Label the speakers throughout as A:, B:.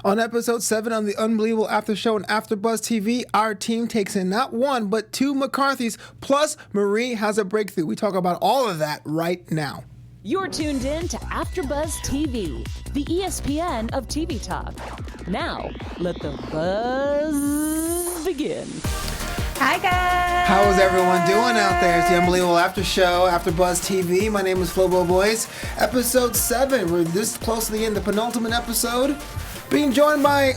A: On episode 7 on the Unbelievable After Show on AfterBuzz TV, our team takes in not one, but two McCarthys, plus Marie has a breakthrough. We talk about all of that right now.
B: You're tuned in to AfterBuzz TV, the ESPN of TV talk. Now, let the buzz begin.
C: Hi, guys.
A: How is everyone doing out there? It's the Unbelievable After Show, AfterBuzz TV. My name is Flobo Boys. Episode 7. We're this close to the end, the penultimate episode. Being joined by,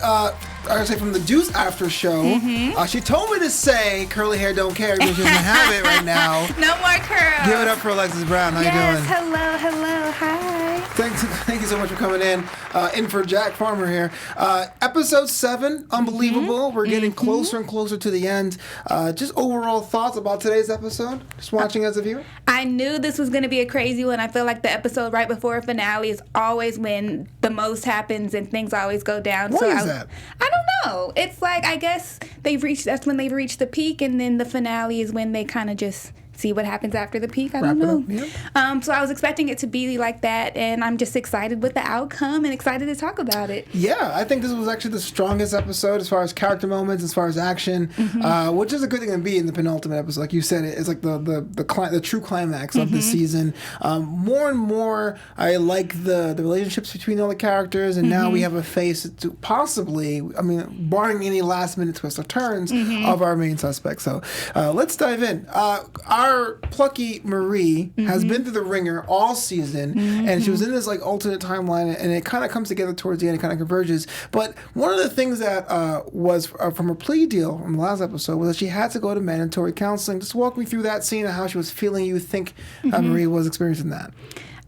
A: from the Juice After Show. She told me to say curly hair don't care because she doesn't have it right now.
C: No more curls.
A: Give it up for Alexis Brown. How you doing?
C: Hello, hi.
A: Thank you so much for coming in for Jack Farmer here. Episode 7, unbelievable. We're getting closer and closer to the end. Just overall thoughts about today's episode, just watching as a viewer?
C: I knew this was going to be a crazy one. I feel like the episode right before a finale is always when the most happens and things always go down.
A: Why is that?
C: I don't know. It's like, I guess that's when they've reached the peak, and then the finale is when they kind of just see what happens after the peak. I don't know. Yeah. So I was expecting it to be like that, and I'm just excited with the outcome and excited to talk about it.
A: Yeah, I think this was actually the strongest episode as far as character moments, as far as action, which is a good thing to be in the penultimate episode. Like you said, it's like the true climax of the season. More and more, I like the relationships between all the characters, and now we have a face to possibly, barring any last minute twists or turns, of our main suspect. So let's dive in. Our plucky Marie has been through the ringer all season, and she was in this like alternate timeline, and it kind of comes together towards the end. It kind of converges. But one of the things that was from her plea deal from the last episode was that she had to go to mandatory counseling. Just walk me through that scene and how she was feeling. You think Marie was experiencing that?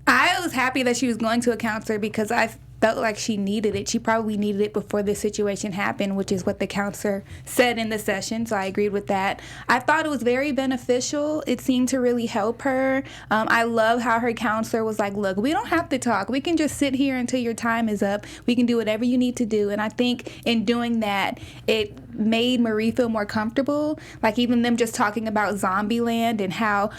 C: I was happy that she was going to a counselor because I felt like she needed it. She probably needed it before this situation happened, which is what the counselor said in the session, so I agreed with that. I thought it was very beneficial. It seemed to really help her. I love how her counselor was like, look, we don't have to talk. We can just sit here until your time is up. We can do whatever you need to do. And I think in doing that, it made Marie feel more comfortable. Like even them just talking about Zombieland and how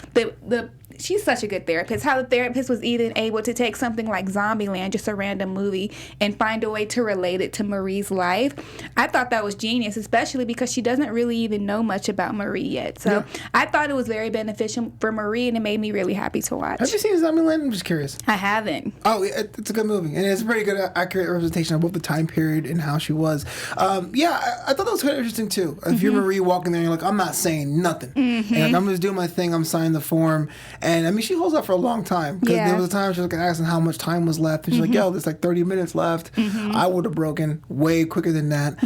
C: she's such a good therapist. How the therapist was even able to take something like Zombieland, just a random movie, and find a way to relate it to Marie's life. I thought that was genius, especially because she doesn't really even know much about Marie yet. So I thought it was very beneficial for Marie, and it made me really happy to watch.
A: Have you seen Zombieland? I'm just curious.
C: I haven't.
A: Oh, it's a good movie, and it's a pretty good, accurate representation of both the time period and how she was. I thought that was kind of interesting too. If you're Marie walking there, and you're like, I'm not saying nothing. And like, I'm just doing my thing. I'm signing the form. And she holds up for a long time. Because there was a time she was like asking how much time was left. And she's like, yo, there's like 30 minutes left. I would have broken way quicker than that.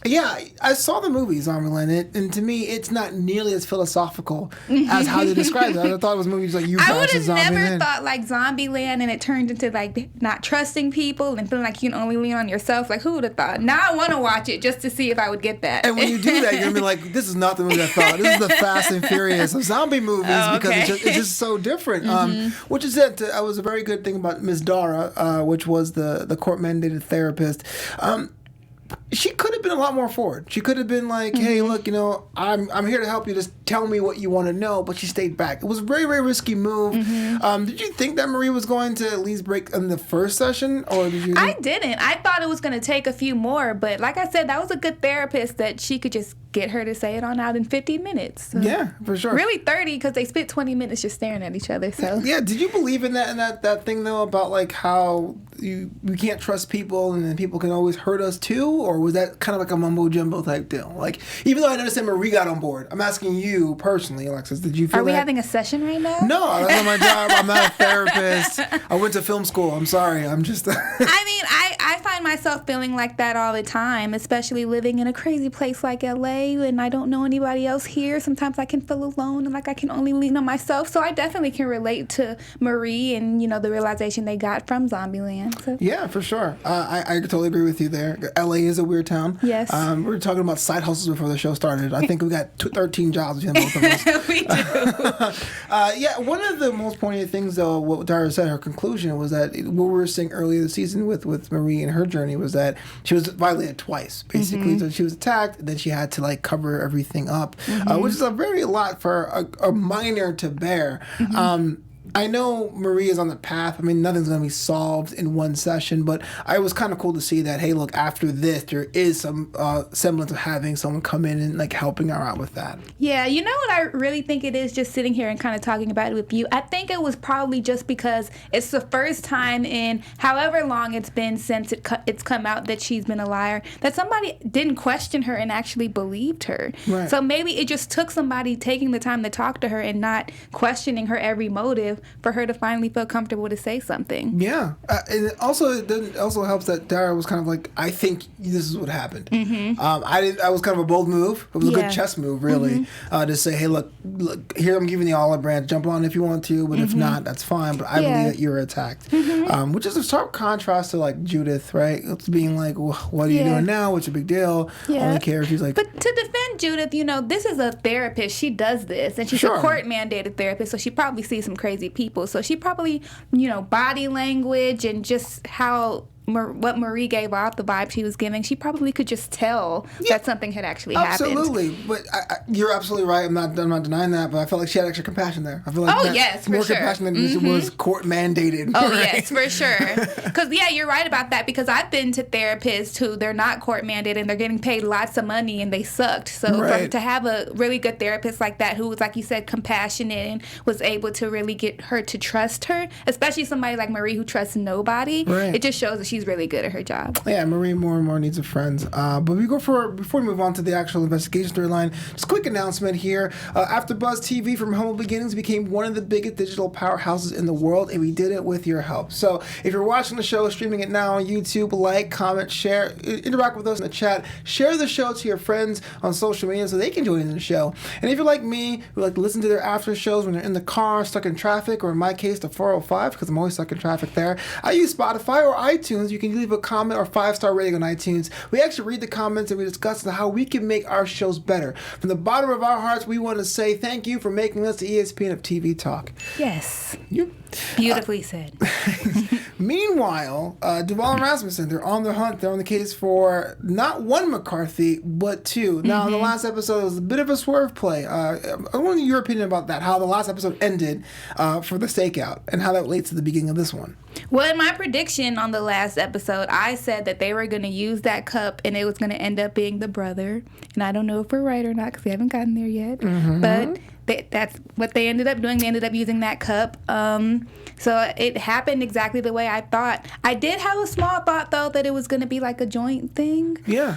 A: Yeah, I saw the movie Zombieland, and to me, it's not nearly as philosophical as how they described it. I thought it was movies like You
C: I would
A: Versus
C: have never
A: Zombieland.
C: thought like Zombieland, and it turned into like not trusting people and feeling like you can only lean on yourself. Like, who would have thought? Now I want to watch it just to see if I would get that.
A: And when you do that, you're going to be like, this is not the movie I thought. This is the Fast and Furious of zombie movies because it's just so different. Which is it. Was a very good thing about Miss Dara, which was the court-mandated therapist. She could have been a lot more forward. She could have been like, hey, look, I'm here to help you. Just tell me what you want to know. But she stayed back. It was a very, very risky move. Did you think that Marie was going to at least break in the first session? Or did you?
C: I didn't. I thought it was going to take a few more. But like I said, that was a good therapist that she could just get her to say it on out in 50 minutes. So
A: yeah, for sure.
C: Really 30 because they spent 20 minutes just staring at each other. So
A: yeah, did you believe in that thing though about like how we can't trust people and then people can always hurt us too? Or was that kind of like a mumbo jumbo type deal? Like, even though I understand Marie got on board, I'm asking you personally, Alexis, did you feel
C: Are we having a session right now?
A: No, that's not my job. I'm not a therapist. I went to film school. I'm sorry. I'm just
C: I find myself feeling like that all the time, especially living in a crazy place like LA and I don't know anybody else here. Sometimes I can feel alone and like I can only lean on myself. So I definitely can relate to Marie and, the realization they got from Zombieland. So.
A: Yeah, for sure. I totally agree with you there. LA is a weird town.
C: Yes.
A: We were talking about side hustles before the show started. I think we got 13 jobs between both of us.
C: We do.
A: One of the most poignant things, though, what Dara said, her conclusion was that what we were seeing earlier this season with Marie and her journey was that she was violated twice, basically. So she was attacked, and then she had to like cover everything up, which is a very lot for a minor to bear. I know Maria's on the path. I mean, nothing's going to be solved in one session, but it was kind of cool to see that, hey, look, after this, there is some semblance of having someone come in and, like, helping her out with that.
C: Yeah, you know what I really think it is, just sitting here and kind of talking about it with you? I think it was probably just because it's the first time in however long it's been since it's come out that she's been a liar, that somebody didn't question her and actually believed her.
A: Right.
C: So maybe it just took somebody taking the time to talk to her and not questioning her every motive for her to finally feel comfortable to say something.
A: Yeah. And it also helps that Dara was kind of like, I think this is what happened. I was kind of a bold move. It was a good chess move, really, to say, hey, look, here I'm giving you the olive branch. Jump on if you want to, but if not, that's fine. But I believe that you were attacked. Which is a stark contrast to, like, Judith, right? It's being like, well, what are you doing now? What's your big deal? Only care if she's like...
C: But to defend Judith, this is a therapist. She does this. And she's a court-mandated therapist, so she probably sees some crazy people. So she probably, body language and just how... what Marie gave off, the vibe she was giving, she probably could just tell that something had actually happened.
A: Absolutely, but you're absolutely right. I'm not denying that, but I felt like she had extra compassion there. I feel like more compassion than it was court mandated.
C: Oh yes, for sure. Because you're right about that. Because I've been to therapists who they're not court mandated and they're getting paid lots of money and they sucked. So to have a really good therapist like that who was, like you said, compassionate and was able to really get her to trust her, especially somebody like Marie who trusts nobody, it just shows that she's really good at her job.
A: Yeah, Marie more and more needs a friend. But before we move on to the actual investigation storyline, just a quick announcement here. AfterBuzz TV from humble beginnings became one of the biggest digital powerhouses in the world, and we did it with your help. So if you're watching the show, streaming it now on YouTube, like, comment, share, interact with us in the chat, share the show to your friends on social media so they can join in the show. And if you're like me, who like to listen to their after shows when they're in the car, stuck in traffic, or in my case, the 405, because I'm always stuck in traffic there, I use Spotify or iTunes. You can leave a comment or 5-star rating on iTunes. We actually read the comments and we discuss how we can make our shows better. From the bottom of our hearts, we want to say thank you for making us the ESPN of TV talk.
C: Yes.
A: Yep.
C: Beautifully said.
A: Meanwhile, Duvall and Rasmussen, they're on the hunt. They're on the case for not one McCarthy, but two. Now, in the last episode, it was a bit of a swerve play. I want your opinion about that, how the last episode ended for the stakeout, and how that relates to the beginning of this one.
C: Well, in my prediction on the last episode, I said that they were going to use that cup and it was going to end up being the brother. And I don't know if we're right or not because we haven't gotten there yet. But that's what they ended up doing. They ended up using that cup. So it happened exactly the way I thought. I did have a small thought, though, that it was going to be like a joint thing.
A: Yeah.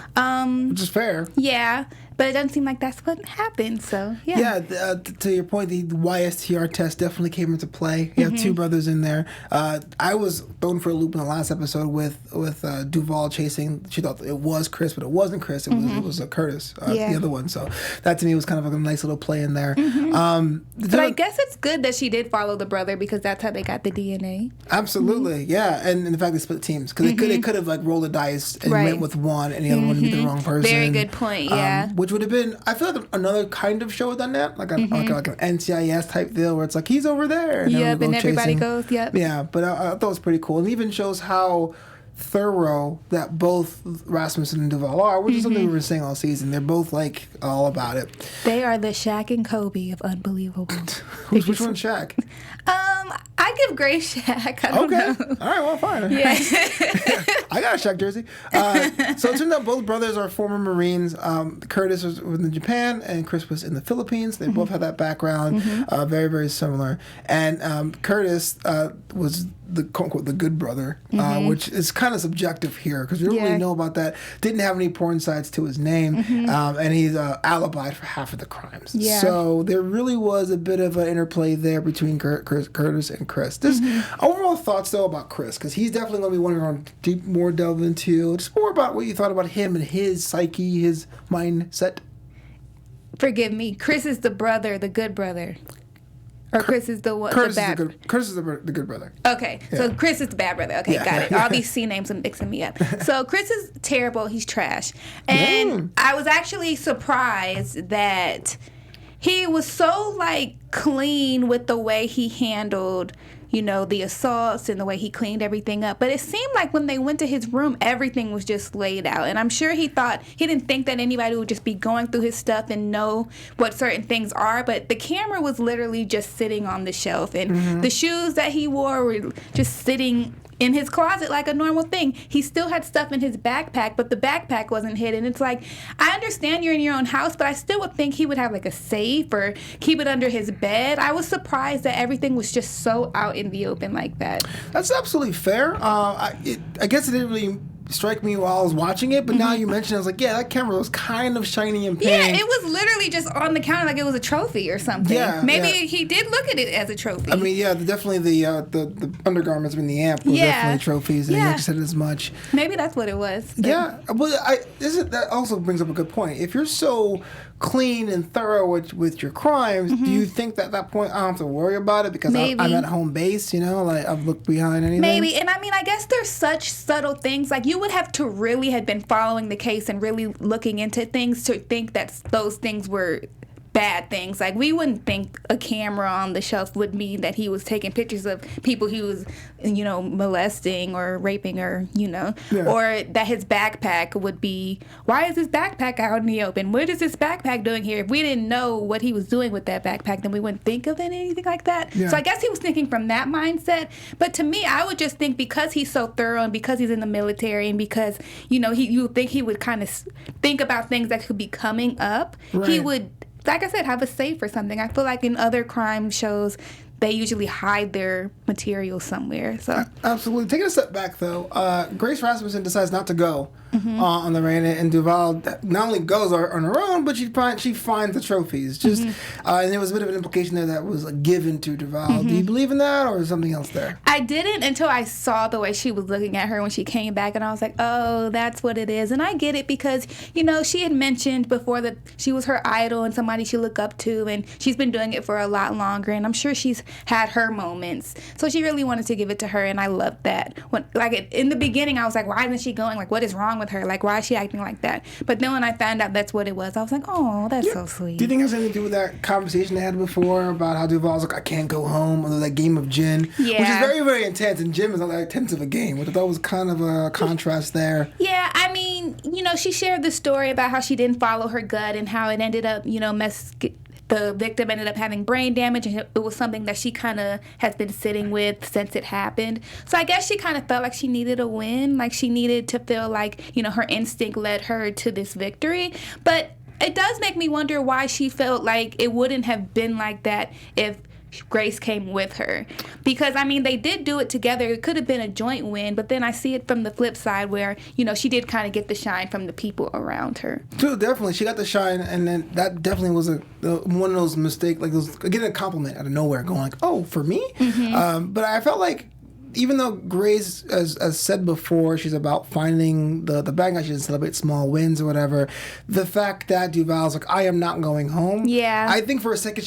A: Which is fair.
C: Yeah. But it doesn't seem like that's what happened, so yeah.
A: Yeah, to your point, the YSTR test definitely came into play. You have two brothers in there. I was thrown for a loop in the last episode with Duvall chasing. She thought it was Chris, but it wasn't Chris. It was Curtis, the other one. So that to me was kind of a nice little play in there.
C: But I guess it's good that she did follow the brother because that's how they got the DNA.
A: Absolutely, yeah. And the fact they split teams because they could have like rolled the dice and went with one and the other one would be the wrong person.
C: Very good point, yeah.
A: Which would have been, I feel like another kind of show would have done that, like an NCIS type deal where it's like he's over there. And
C: and everybody goes,
A: Yeah, but I thought it was pretty cool. And even shows how thorough that both Rasmussen and Duvall are, which is something we were saying all season. They're both like all about it.
C: They are the Shaq and Kobe of Unbelievable.
A: Which one's Shaq?
C: I give Grace Shaq. I don't know.
A: All right, well, fine.
C: Yeah.
A: I got a Shaq jersey. So it turned out both brothers are former Marines. Curtis was in Japan and Chris was in the Philippines. They both had that background, very, very similar. And Curtis was the quote-unquote the good brother, which is kind of subjective here because we don't really know about that. Didn't have any porn sites to his name, and he's alibied for half of the crimes. Yeah. So there really was a bit of an interplay there between Curtis and Chris. Just overall thoughts though about Chris, because he's definitely going to be one we're going to more delve into. Just more about what you thought about him and his psyche, his mindset.
C: Forgive me, Chris is the brother, the good brother. Or Chris is the one.
A: Chris is the good brother.
C: Okay, so Chris is the bad brother. Okay, got it. All these C names are mixing me up. So Chris is terrible. He's trash. And I was actually surprised that he was so like clean with the way he handled the assaults and the way he cleaned everything up. But it seemed like when they went to his room, everything was just laid out. And I'm sure he didn't think that anybody would just be going through his stuff and know what certain things are. But the camera was literally just sitting on the shelf. And the shoes that he wore were just sitting in his closet like a normal thing. He still had stuff in his backpack, but the backpack wasn't hidden. It's like, I understand you're in your own house, but I still would think he would have like a safe or keep it under his bed. I was surprised that everything was just so out in the open like that.
A: That's absolutely fair. I guess it didn't really strike me while I was watching it, but now you mentioned it, I was like, yeah, that camera was kind of shiny and pink.
C: Yeah, it was literally just on the counter like it was a trophy or something. Yeah, maybe he did look at it as a trophy.
A: I mean, yeah, definitely the undergarments in the amp were definitely trophies, and he said as much.
C: Maybe that's what it was.
A: Yeah, well, that also brings up a good point. If you're so clean and thorough with your crimes, do you think that at that point I don't have to worry about it because I'm at home base, like I've looked behind anything?
C: Maybe, and I mean, I guess there's such subtle things. Like, you would have to really have been following the case and really looking into things to think that those things were bad things. Like, we wouldn't think a camera on the shelf would mean that he was taking pictures of people he was, molesting or raping or, or that his backpack would be, why is his backpack out in the open? What is this backpack doing here? If we didn't know what he was doing with that backpack, then we wouldn't think of anything like that. Yeah. So I guess he was thinking from that mindset. But to me, I would just think because he's so thorough and because he's in the military and because, you would think he would kind of think about things that could be coming up. Right. He would, like I said, have a safe or something. I feel like in other crime shows, they usually hide their material somewhere. So
A: absolutely. Taking a step back, though, Grace Rasmussen decides not to go on the raid, and Duval not only goes on her own, but she finds the trophies. And there was a bit of an implication there that was given to Duval. Do you believe in that, or is something else there?
C: I didn't until I saw the way she was looking at her when she came back, and I was like, oh, that's what it is. And I get it because, she had mentioned before that she was her idol and somebody she looked up to, and she's been doing it for a lot longer, and I'm sure she's had her moments. So she really wanted to give it to her, and I loved that. In the beginning, I was like, why isn't she going? Like, what is wrong with her? Like, why is she acting like that? But then when I found out that's what it was, I was like, oh, that's so sweet.
A: Do you think it has anything to do with that conversation they had before about how Duval's like, I can't go home, or that game of gin, which is very, very intense, and gin is not that intense of a game, which I thought was kind of a contrast there.
C: Yeah, I mean, she shared the story about how she didn't follow her gut and how it ended up, the victim ended up having brain damage, and it was something that she kind of has been sitting with since it happened. So I guess she kind of felt like she needed a win, like she needed to feel like, her instinct led her to this victory. But it does make me wonder why she felt like it wouldn't have been like that if Grace came with her. Because, I mean, they did do it together. It could have been a joint win, but then I see it from the flip side where, she did kind of get the shine from the people around her.
A: True, definitely. She got the shine, and then that definitely was one of those mistakes, like those, getting a compliment out of nowhere, going like, oh, for me? But I felt like, even though Grace, as said before, she's about finding the bad guy, she doesn't celebrate small wins or whatever, the fact that Duval's like, I am not going home. Yeah. I think for a second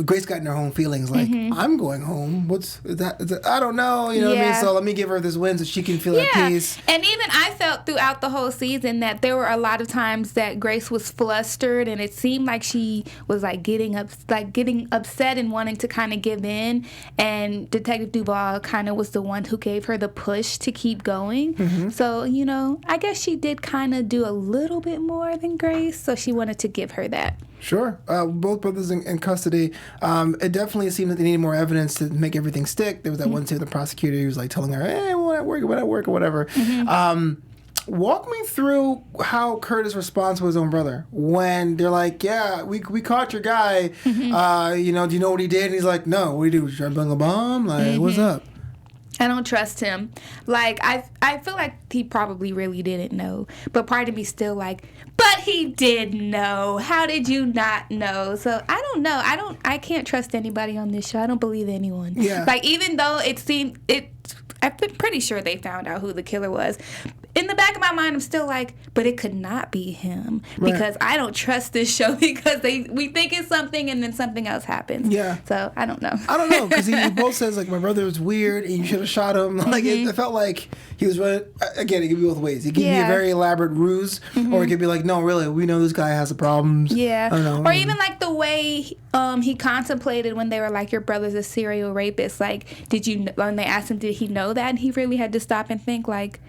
A: Grace got in her own feelings, like, I'm going home. What's that? I don't know, you know what I mean? So let me give her this win so she can feel at peace.
C: And even I felt throughout the whole season that there were a lot of times that Grace was flustered, and it seemed like she was getting upset and wanting to kind of give in, and Detective Duval kind of was the one who gave her the push to keep going. So, I guess she did kind of do a little bit more than Grace, so she wanted to give her that.
A: Sure. Both brothers in custody. It definitely seemed that they needed more evidence to make everything stick. There was that one scene with the prosecutor who was telling her, hey, when I work or whatever. Walk me through how Curtis responds to his own brother when they're like, yeah, we caught your guy. Do you know what he did? And he's like, no, what did he do? Try to bring a bomb? What's up?
C: I don't trust him. I feel like he probably really didn't know. But part of me still but he did know. How did you not know? So I don't know. I can't trust anybody on this show. I don't believe anyone. Yeah. Even though I'm pretty sure they found out who the killer was. In the back of my mind, I'm still but it could not be him because I don't trust this show because we think it's something and then something else happens. Yeah. So I don't know.
A: I don't know because he both says my brother was weird and you should have shot him. It felt like he was running. Again, it could be both ways. It could be a very elaborate ruse, or it could be no, really. like, we know this guy has the problems.
C: Yeah.
A: I don't know.
C: Or even like the way he contemplated when they were like, your brother's a serial rapist. Like, when they asked him, did he know that? And he really had to stop and think like,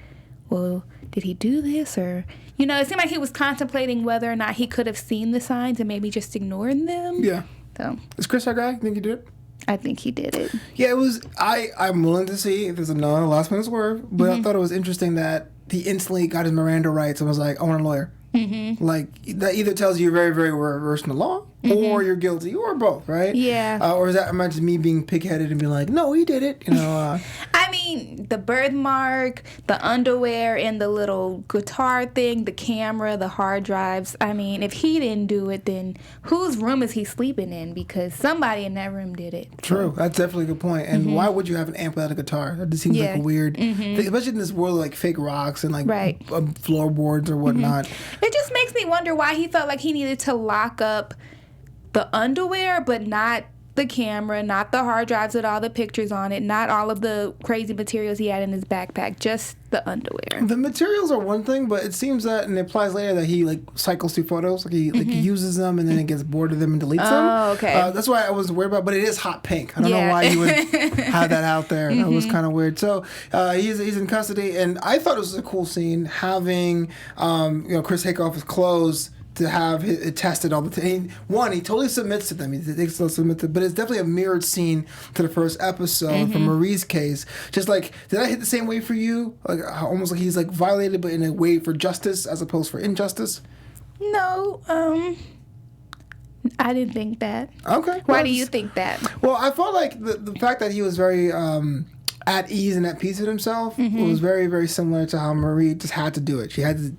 C: well, did he do this? Or, it seemed like he was contemplating whether or not he could have seen the signs and maybe just ignored them.
A: Yeah.
C: So.
A: Is Chris our guy? Think he did it?
C: I think he did it.
A: Yeah, it was. I'm willing to see if there's another last minute swerve, but I thought it was interesting that he instantly got his Miranda rights and was like, I want a lawyer. Mm-hmm. Like, that either tells you you're very, very well versed in the law, or you're guilty, or both, right?
C: Yeah.
A: Or is that imagine me being pig-headed and being like, no, he did it,
C: I mean, the birthmark, the underwear, and the little guitar thing, the camera, the hard drives. I mean, if he didn't do it, then whose room is he sleeping in? Because somebody in that room did it.
A: True. That's definitely a good point. And why would you have an amp without a guitar? That just seems like a weird thing, especially in this world of like fake rocks and like floorboards or whatnot.
C: It just makes me wonder why he felt like he needed to lock up the underwear, but not the camera, not the hard drives with all the pictures on it, not all of the crazy materials he had in his backpack, just the underwear.
A: The materials are one thing, but it seems that, and it applies later, that he like cycles through photos, like he uses them and then it gets bored of them and deletes them.
C: Oh, okay.
A: That's why I was worried about, but it is hot pink. I don't know why you would have that out there. That was kind of weird. So he's in custody, and I thought it was a cool scene having Chris take off his clothes to have it tested all the time. He totally submits to them. But it's definitely a mirrored scene to the first episode from Marie's case. Just like, did I hit the same way for you? Like almost like he's like violated, but in a way for justice as opposed for injustice.
C: No, I didn't think that.
A: Okay.
C: Why do you think that?
A: Well, I felt like the fact that he was very at ease and at peace with himself was very, very similar to how Marie just had to do it. She had to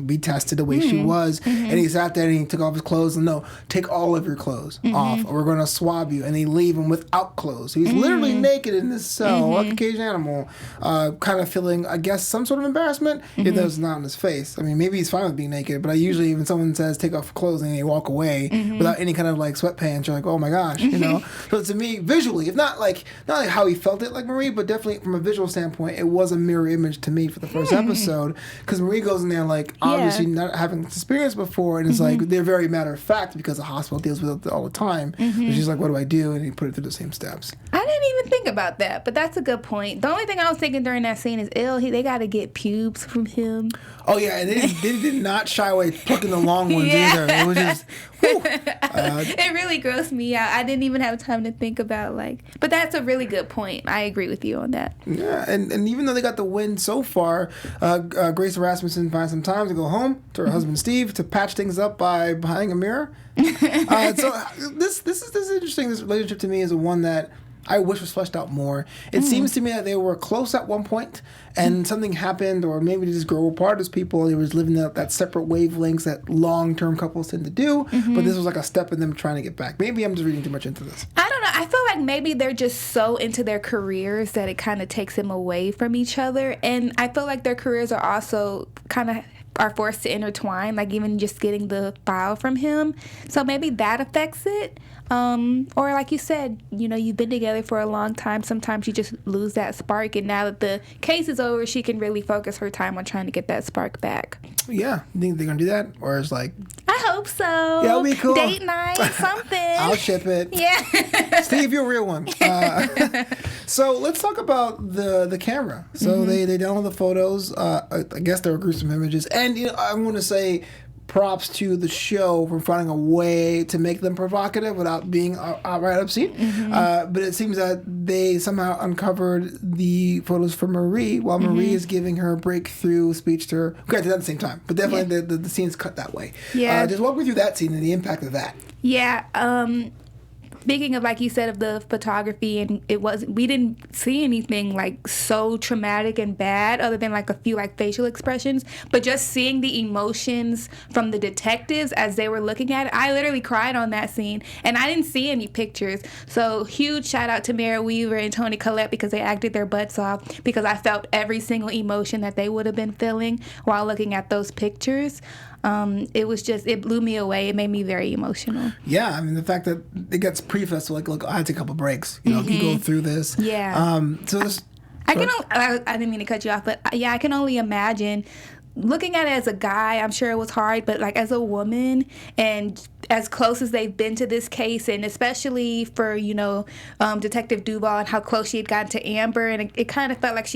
A: be tested the way she was. And he sat there and he took off his clothes and take all of your clothes off or we're going to swab you. And they leave him without clothes. So he's literally naked in this cell, like a caged animal, kind of feeling, I guess, some sort of embarrassment, if that's not in his face. I mean, maybe he's fine with being naked, but I usually, when someone says take off clothes and they walk away without any kind of like sweatpants, you're like, oh my gosh, So to me, visually, if not like how he felt it like Marie, but definitely from a visual standpoint, it was a mirror image to me for the first episode, because Marie goes in there like, obviously not having experience before, and it's like they're very matter of fact because the hospital deals with it all the time. So she's like, what do I do? And he put it through the same steps.
C: I didn't even think about that, but that's a good point. The only thing I was thinking during that scene is, they got to get pubes from him.
A: Oh yeah, and they did not shy away plucking the long ones either. It was just,
C: it really grossed me out. I didn't even have time to think about but that's a really good point. I agree with you on that.
A: Yeah, and even though they got the win so far, Grace Rasmussen finds some time to go home to her husband Steve to patch things up by buying a mirror. So this is interesting. This relationship to me is one that I wish was fleshed out more. It seems to me that they were close at one point, and something happened, or maybe they just grow apart as people. They were living that separate wavelengths that long-term couples tend to do. But this was like a step in them trying to get back. Maybe I'm just reading too much into this.
C: I don't know. I feel like maybe they're just so into their careers that it kind of takes them away from each other. And I feel like their careers are also kind of are forced to intertwine, like even just getting the file from him. So maybe that affects it. Or like you said, you've been together for a long time. Sometimes you just lose that spark. And now that the case is over, she can really focus her time on trying to get that spark back.
A: Yeah. You think they're going to do that? Or it's like...
C: I hope so.
A: Yeah, it'll be cool.
C: Date night, something.
A: I'll ship it.
C: Yeah.
A: Steve, you're a real one. So let's talk about the camera. So they download the photos. I guess they were gruesome images. And I'm going to say props to the show for finding a way to make them provocative without being outright obscene. But it seems that they somehow uncovered the photos for Marie while Marie is giving her breakthrough speech to her. Granted, at the same time, but definitely the scene's cut that way.
C: Yeah.
A: Just walk me through that scene and the impact of that.
C: Yeah. Speaking of, like you said, of the photography, and we didn't see anything like so traumatic and bad other than like a few like facial expressions, but just seeing the emotions from the detectives as they were looking at it, I literally cried on that scene, and I didn't see any pictures. So huge shout out to Mara Weaver and Toni Collette because they acted their butts off, because I felt every single emotion that they would have been feeling while looking at those pictures. It blew me away. It made me very emotional.
A: Yeah, I mean, the fact that it gets prefaced, like, look, I had to take a couple breaks. You go through this.
C: Yeah.
A: So this...
C: I didn't mean to cut you off, but I can only imagine looking at it as a guy, I'm sure it was hard, but like as a woman and as close as they've been to this case, and especially for, Detective Duval and how close she had gotten to Amber, and it kind of felt like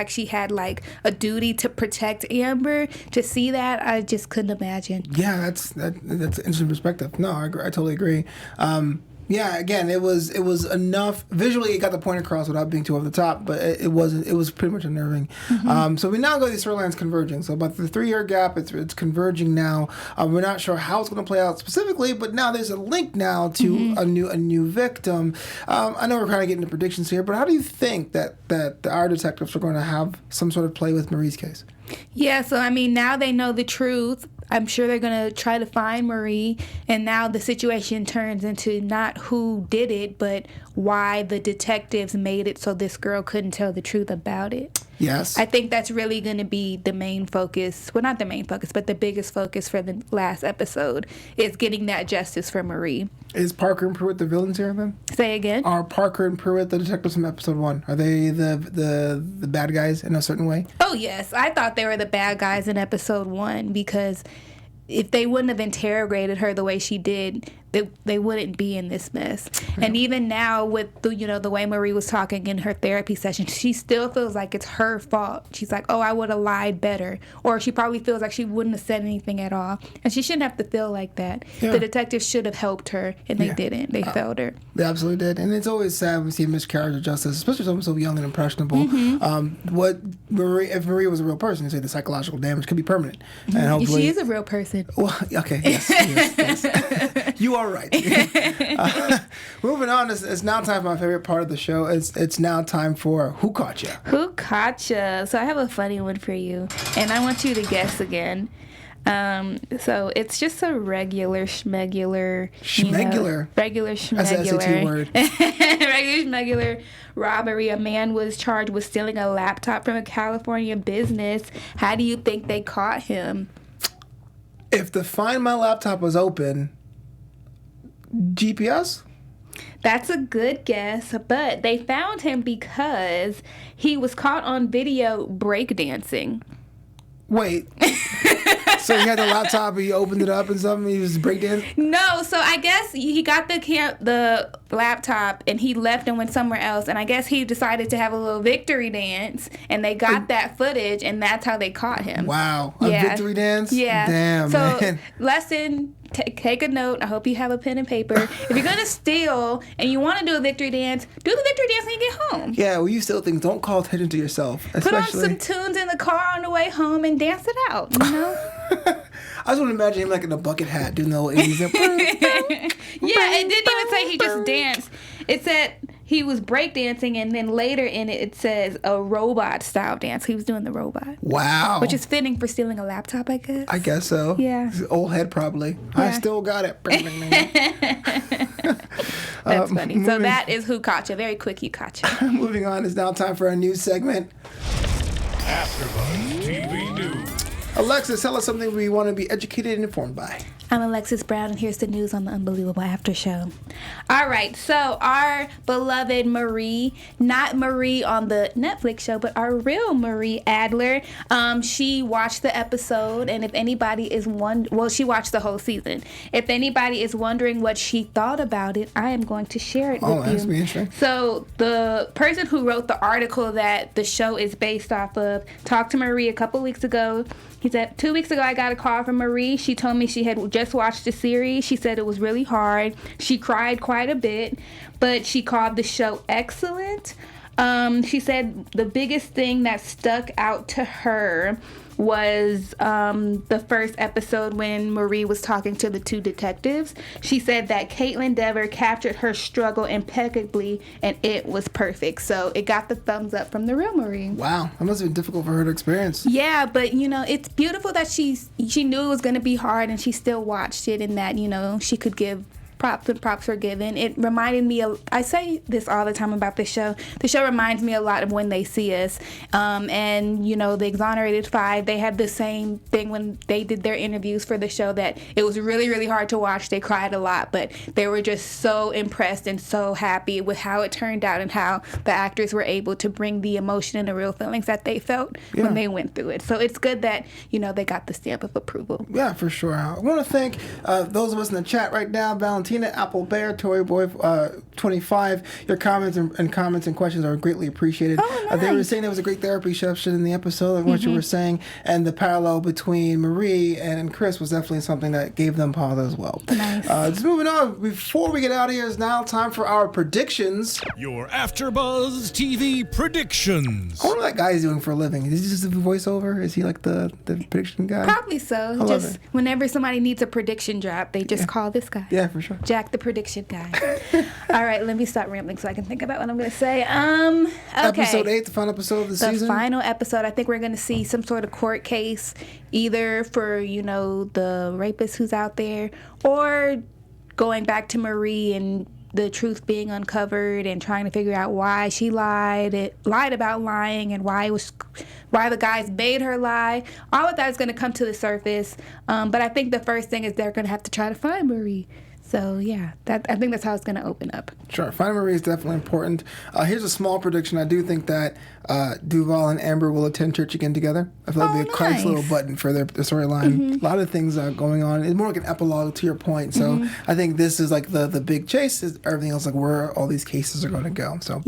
C: she had like a duty to protect Amber. To see that, I just couldn't imagine.
A: Yeah, that's an interesting perspective. No, I totally agree. Yeah, again, it was enough. Visually, it got the point across without being too over the top, but it was pretty much unnerving. So we now go to these storylines converging. So about the 3-year gap, it's converging now. We're not sure how it's going to play out specifically, but now there's a link now to a new victim. I know we're kind of getting into predictions here, but how do you think that our detectives are going to have some sort of play with Marie's case?
C: Yeah, so I mean, now they know the truth. I'm sure they're going to try to find Marie, and now the situation turns into not who did it, but why the detectives made it so this girl couldn't tell the truth about it.
A: Yes.
C: I think that's really going to be the main focus. Well, not the main focus, but the biggest focus for the last episode is getting that justice for Marie.
A: Is Parker and Pruitt the villains here then?
C: Say again?
A: Are Parker and Pruitt the detectives from episode 1? Are they the bad guys in a certain way?
C: Oh, yes. I thought they were the bad guys in episode 1 because if they wouldn't have interrogated her the way she did, they wouldn't be in this mess. Yeah. And even now with the way Marie was talking in her therapy session, she still feels like it's her fault. She's like, oh, I would have lied better. Or she probably feels like she wouldn't have said anything at all. And she shouldn't have to feel like that. Yeah. The detectives should have helped her, and they didn't. They failed her.
A: They absolutely did. And it's always sad when we see miscarriage of justice, especially someone so young and impressionable. If Marie was a real person, you'd say the psychological damage could be permanent. And hopefully,
C: she is a real person.
A: Well, okay, yes. You are right. Moving on, it's now time for my favorite part of the show. It's now time for Who Caught Ya?
C: Who Caught Ya? So I have a funny one for you, and I want you to guess again. So it's just a regular schmegular. Regular schmegular.
A: That's an SAT word.
C: Regular schmegular robbery. A man was charged with stealing a laptop from a California business. How do you think they caught him?
A: If the Find My Laptop was open, GPS?
C: That's a good guess, but they found him because he was caught on video breakdancing.
A: Wait. So he had the laptop and he opened it up and something, he was breakdancing?
C: No, so I guess he got the laptop and he left and went somewhere else, and I guess he decided to have a little victory dance, and they got that footage, and that's how they caught him.
A: Wow. A victory dance?
C: Yeah.
A: Damn,
C: so,
A: man.
C: Lesson, take a note. I hope you have a pen and paper. If you're going to steal and you want to do a victory dance, do the victory dance when you get home.
A: Yeah, when you steal things, don't call attention to yourself.
C: Put on some tunes in the car on the way home and dance it out,
A: I just want to imagine him like in a bucket hat doing the old 80s.
C: Yeah, it didn't even say he just danced. It said he was breakdancing, and then later in it says a robot style dance. He was doing the robot.
A: Wow.
C: Which is fitting for stealing a laptop, I guess.
A: I guess so.
C: Yeah.
A: Old head probably. Yeah. I still got it.
C: That's funny. So that is Who Caught Ya. Very quick, you caught ya.
A: Moving on, it's now time for our news segment.
D: AfterBuzz TV News.
A: Alexis, tell us something we want to be educated and informed by.
C: I'm Alexis Brown, and here's the news on the Unbelievable After Show. All right, so our beloved Marie, not Marie on the Netflix show, but our real Marie Adler, she watched the episode, and if anybody is she watched the whole season. If anybody is wondering what she thought about it, I am going to share it with you.
A: Oh, that's interesting.
C: So the person who wrote the article that the show is based off of talked to Marie a couple weeks ago. He said, 2 weeks ago, I got a call from Marie. She told me she had just watched the series. She said it was really hard. She cried quite a bit, but she called the show excellent. She said the biggest thing that stuck out to her was the first episode when Marie was talking to the two detectives. She said that Caitlin Dever captured her struggle impeccably, and it was perfect. So it got the thumbs up from the real Marie.
A: Wow, that must have been difficult for her to experience.
C: Yeah, but it's beautiful that she knew it was going to be hard, and she still watched it, and that she could give props when props were given. It reminded me of, I say this all the time about the show. The show reminds me a lot of When They See Us. And, you know, the Exonerated Five, they had the same thing when they did their interviews for the show, that it was really, really hard to watch. They cried a lot, but they were just so impressed and so happy with how it turned out and how the actors were able to bring the emotion and the real feelings that they felt when they went through it. So it's good that, you know, they got the stamp of approval.
A: Yeah, for sure. I want to thank those of us in the chat right now: Valentina, Apple Bear, Toy Boy 25. Your comments and questions are greatly appreciated.
C: Oh, nice.
A: They were saying there was a great therapy session in the episode of what you were saying, and the parallel between Marie and Chris was definitely something that gave them pause as well.
C: Nice.
A: Just moving on, before we get out of here, it's now time for our predictions.
D: Your AfterBuzz TV predictions.
A: I wonder what that guy is doing for a living. Is he just a voiceover? Is he like the prediction guy?
C: Probably so. Just whenever somebody needs a prediction drop, they just call this guy.
A: Yeah, for sure.
C: Jack the prediction guy. All right, let me stop rambling so I can think about what I'm going to say. Okay.
A: Episode 8, the final episode of the season.
C: The final episode, I think we're going to see some sort of court case, either for, you know, the rapist who's out there, or going back to Marie and the truth being uncovered and trying to figure out why she lied about lying, and why the guys made her lie. All of that is going to come to the surface. But I think the first thing is they're going to have to try to find Marie. So, yeah, I think that's how it's going to open up.
A: Sure. Finding Marie is definitely important. Here's a small prediction. I do think that Duval and Amber will attend church again together. I feel like it'd be a nice little button for their storyline. A lot of things going on. It's more like an epilogue to your point. So I think this is like the big chase. Is everything else like where all these cases are going to go. So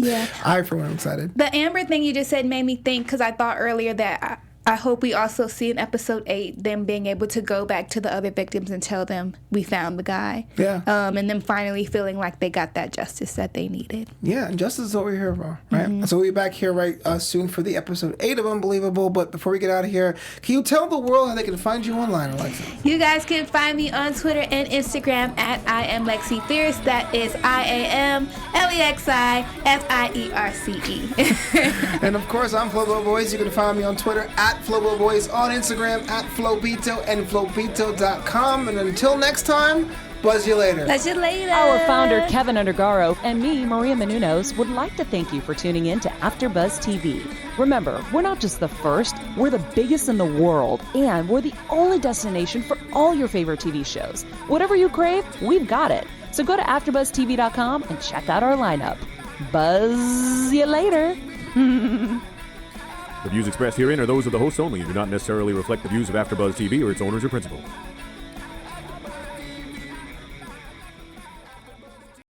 A: I, for one, am excited.
C: The Amber thing you just said made me think, because I thought earlier that I hope we also see in episode 8 them being able to go back to the other victims and tell them we found the guy.
A: Yeah.
C: And them finally feeling like they got that justice that they needed.
A: Yeah, and justice is what we're here for, right? So we'll be back here soon for the episode 8 of Unbelievable. But before we get out of here, can you tell the world how they can find you online, Alexa?
C: You guys can find me on Twitter and Instagram at I am Lexi Fierce. That is IAMLEXIFIERCE.
A: And of course, I'm Flobo Boys. You can find me on Twitter at Flobo Boys, on Instagram at Flobito and Flobito.com. And until next time, buzz you later.
C: Buzz you later.
B: Our founder, Keven Undergaro, and me, Maria Menounos, would like to thank you for tuning in to AfterBuzz TV. Remember, we're not just the first, we're the biggest in the world, and we're the only destination for all your favorite TV shows. Whatever you crave, we've got it. So go to AfterBuzzTV.com and check out our lineup. Buzz you later.
E: The views expressed herein are those of the hosts only and do not necessarily reflect the views of AfterBuzz TV or its owners or principals.